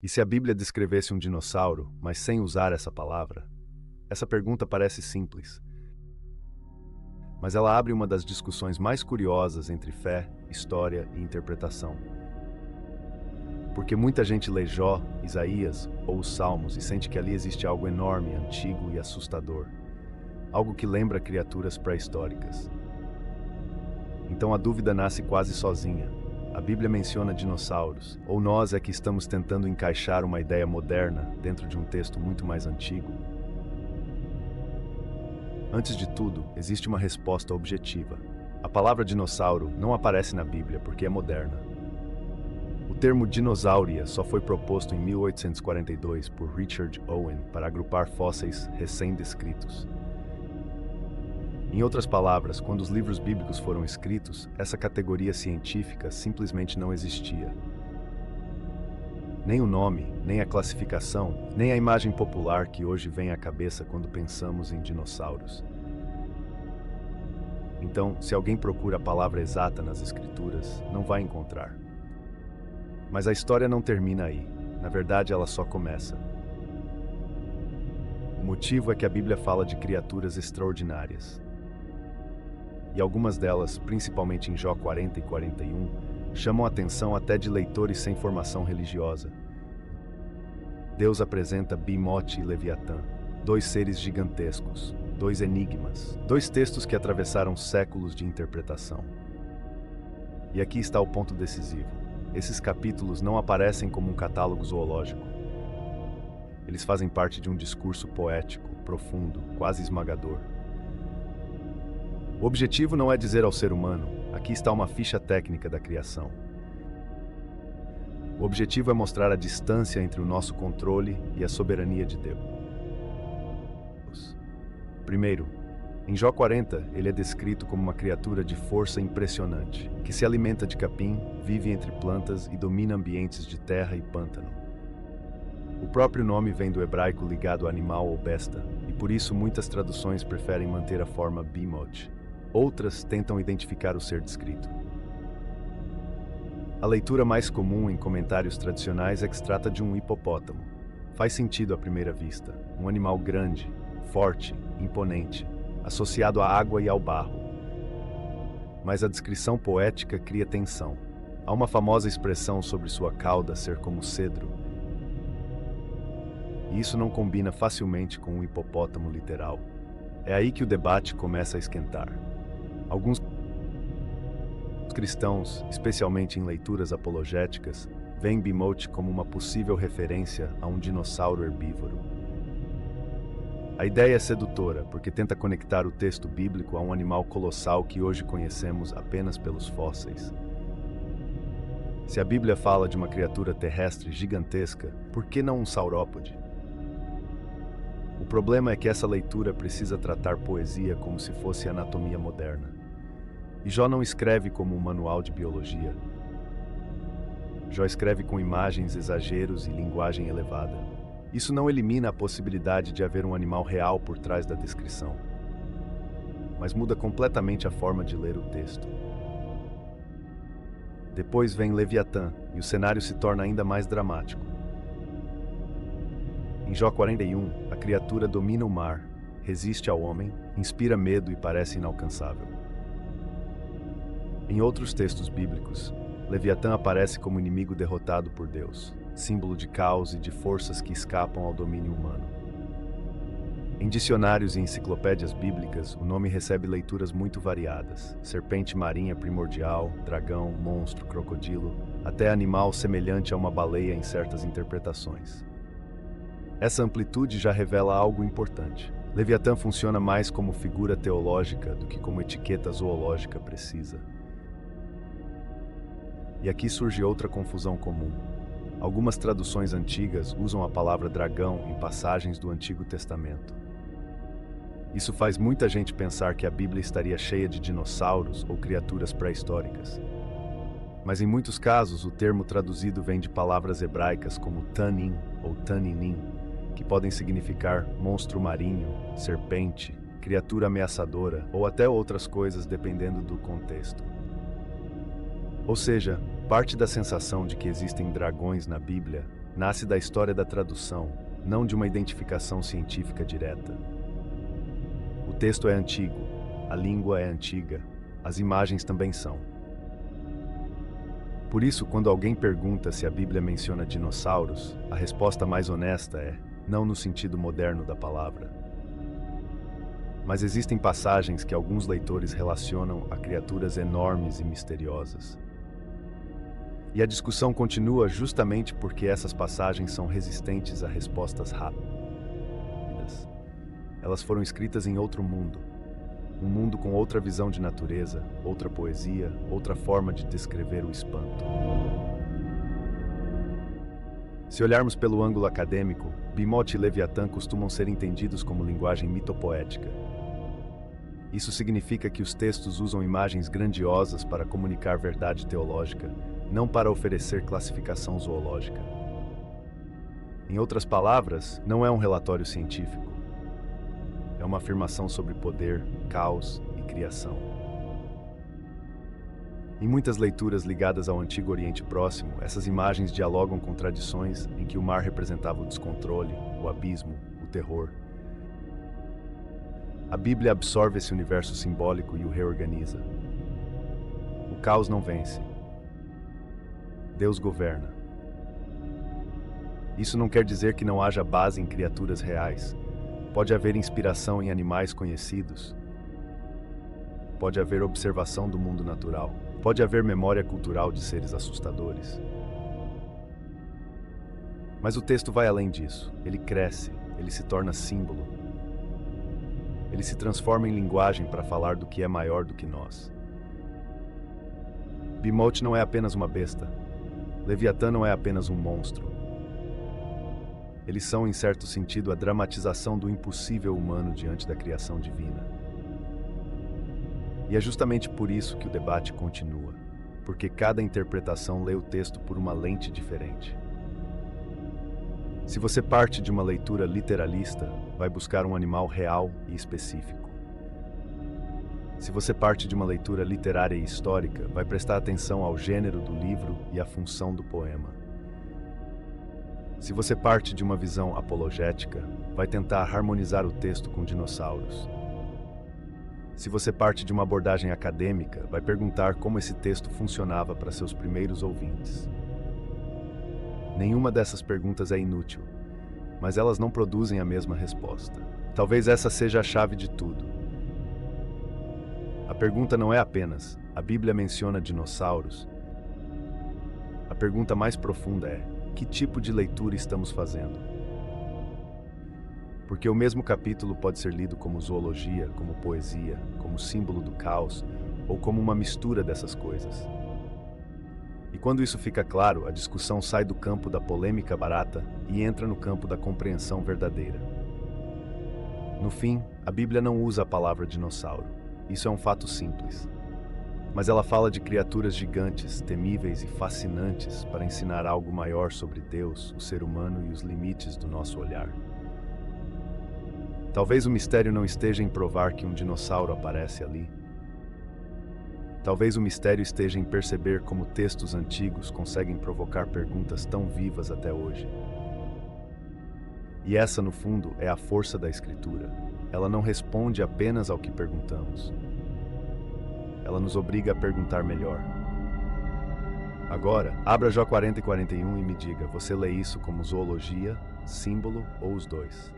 E se a Bíblia descrevesse um dinossauro, mas sem usar essa palavra? Essa pergunta parece simples, mas ela abre uma das discussões mais curiosas entre fé, história e interpretação. Porque muita gente lê Jó, Isaías ou os Salmos e sente que ali existe algo enorme, antigo e assustador. Algo que lembra criaturas pré-históricas. Então a dúvida nasce quase sozinha. A Bíblia menciona dinossauros, ou nós é que estamos tentando encaixar uma ideia moderna dentro de um texto muito mais antigo? Antes de tudo, existe uma resposta objetiva. A palavra dinossauro não aparece na Bíblia porque é moderna. O termo dinossauria só foi proposto em 1842 por Richard Owen para agrupar fósseis recém-descritos. Em outras palavras, quando os livros bíblicos foram escritos, essa categoria científica simplesmente não existia. Nem o nome, nem a classificação, nem a imagem popular que hoje vem à cabeça quando pensamos em dinossauros. Então, se alguém procura a palavra exata nas escrituras, não vai encontrar. Mas a história não termina aí. Na verdade, ela só começa. O motivo é que a Bíblia fala de criaturas extraordinárias. E algumas delas, principalmente em Jó 40 e 41, chamam a atenção até de leitores sem formação religiosa. Deus apresenta Behemoth e Leviatã, dois seres gigantescos, dois enigmas, dois textos que atravessaram séculos de interpretação. E aqui está o ponto decisivo. Esses capítulos não aparecem como um catálogo zoológico. Eles fazem parte de um discurso poético, profundo, quase esmagador. O objetivo não é dizer ao ser humano, aqui está uma ficha técnica da criação. O objetivo é mostrar a distância entre o nosso controle e a soberania de Deus. Primeiro, em Jó 40, ele é descrito como uma criatura de força impressionante, que se alimenta de capim, vive entre plantas e domina ambientes de terra e pântano. O próprio nome vem do hebraico ligado a animal ou besta, e por isso muitas traduções preferem manter a forma Behemoth. Outras tentam identificar o ser descrito. A leitura mais comum em comentários tradicionais é que se trata de um hipopótamo. Faz sentido à primeira vista, um animal grande, forte, imponente, associado à água e ao barro. Mas a descrição poética cria tensão. Há uma famosa expressão sobre sua cauda ser como cedro. E isso não combina facilmente com um hipopótamo literal. É aí que o debate começa a esquentar. Alguns cristãos, especialmente em leituras apologéticas, veem Behemoth como uma possível referência a um dinossauro herbívoro. A ideia é sedutora, porque tenta conectar o texto bíblico a um animal colossal que hoje conhecemos apenas pelos fósseis. Se a Bíblia fala de uma criatura terrestre gigantesca, por que não um saurópode? O problema é que essa leitura precisa tratar poesia como se fosse anatomia moderna. E Jó não escreve como um manual de biologia. Jó escreve com imagens, exageros e linguagem elevada. Isso não elimina a possibilidade de haver um animal real por trás da descrição, mas muda completamente a forma de ler o texto. Depois vem Leviatã, e o cenário se torna ainda mais dramático. Em Jó 41, a criatura domina o mar, resiste ao homem, inspira medo e parece inalcançável. Em outros textos bíblicos, Leviatã aparece como inimigo derrotado por Deus, símbolo de caos e de forças que escapam ao domínio humano. Em dicionários e enciclopédias bíblicas, o nome recebe leituras muito variadas: serpente marinha primordial, dragão, monstro, crocodilo, até animal semelhante a uma baleia em certas interpretações. Essa amplitude já revela algo importante. Leviatã funciona mais como figura teológica do que como etiqueta zoológica precisa. E aqui surge outra confusão comum. Algumas traduções antigas usam a palavra dragão em passagens do Antigo Testamento. Isso faz muita gente pensar que a Bíblia estaria cheia de dinossauros ou criaturas pré-históricas. Mas em muitos casos, o termo traduzido vem de palavras hebraicas como tanin ou taninim, que podem significar monstro marinho, serpente, criatura ameaçadora ou até outras coisas dependendo do contexto. Ou seja, parte da sensação de que existem dragões na Bíblia nasce da história da tradução, não de uma identificação científica direta. O texto é antigo, a língua é antiga, as imagens também são. Por isso, quando alguém pergunta se a Bíblia menciona dinossauros, a resposta mais honesta é: não no sentido moderno da palavra. Mas existem passagens que alguns leitores relacionam a criaturas enormes e misteriosas. E a discussão continua justamente porque essas passagens são resistentes a respostas rápidas. Elas foram escritas em outro mundo, um mundo com outra visão de natureza, outra poesia, outra forma de descrever o espanto. Se olharmos pelo ângulo acadêmico, Bimote e Leviatã costumam ser entendidos como linguagem mitopoética. Isso significa que os textos usam imagens grandiosas para comunicar verdade teológica, não para oferecer classificação zoológica. Em outras palavras, não é um relatório científico. É uma afirmação sobre poder, caos e criação. Em muitas leituras ligadas ao Antigo Oriente Próximo, essas imagens dialogam com tradições em que o mar representava o descontrole, o abismo, o terror. A Bíblia absorve esse universo simbólico e o reorganiza. O caos não vence. Deus governa. Isso não quer dizer que não haja base em criaturas reais. Pode haver inspiração em animais conhecidos. Pode haver observação do mundo natural. Pode haver memória cultural de seres assustadores. Mas o texto vai além disso. Ele cresce, ele se torna símbolo. Ele se transforma em linguagem para falar do que é maior do que nós. Bimote não é apenas uma besta. Leviatã não é apenas um monstro. Eles são, em certo sentido, a dramatização do impossível humano diante da criação divina. E é justamente por isso que o debate continua, porque cada interpretação lê o texto por uma lente diferente. Se você parte de uma leitura literalista, vai buscar um animal real e específico. Se você parte de uma leitura literária e histórica, vai prestar atenção ao gênero do livro e à função do poema. Se você parte de uma visão apologética, vai tentar harmonizar o texto com dinossauros. Se você parte de uma abordagem acadêmica, vai perguntar como esse texto funcionava para seus primeiros ouvintes. Nenhuma dessas perguntas é inútil, mas elas não produzem a mesma resposta. Talvez essa seja a chave de tudo. A pergunta não é apenas: a Bíblia menciona dinossauros? A pergunta mais profunda é: que tipo de leitura estamos fazendo? Porque o mesmo capítulo pode ser lido como zoologia, como poesia, como símbolo do caos, ou como uma mistura dessas coisas. E quando isso fica claro, a discussão sai do campo da polêmica barata e entra no campo da compreensão verdadeira. No fim, a Bíblia não usa a palavra dinossauro. Isso é um fato simples. Mas ela fala de criaturas gigantes, temíveis e fascinantes para ensinar algo maior sobre Deus, o ser humano e os limites do nosso olhar. Talvez o mistério não esteja em provar que um dinossauro aparece ali. Talvez o mistério esteja em perceber como textos antigos conseguem provocar perguntas tão vivas até hoje. E essa, no fundo, é a força da Escritura. Ela não responde apenas ao que perguntamos. Ela nos obriga a perguntar melhor. Agora, abra Jó 40 e 41 e me diga, você lê isso como zoologia, símbolo ou os dois?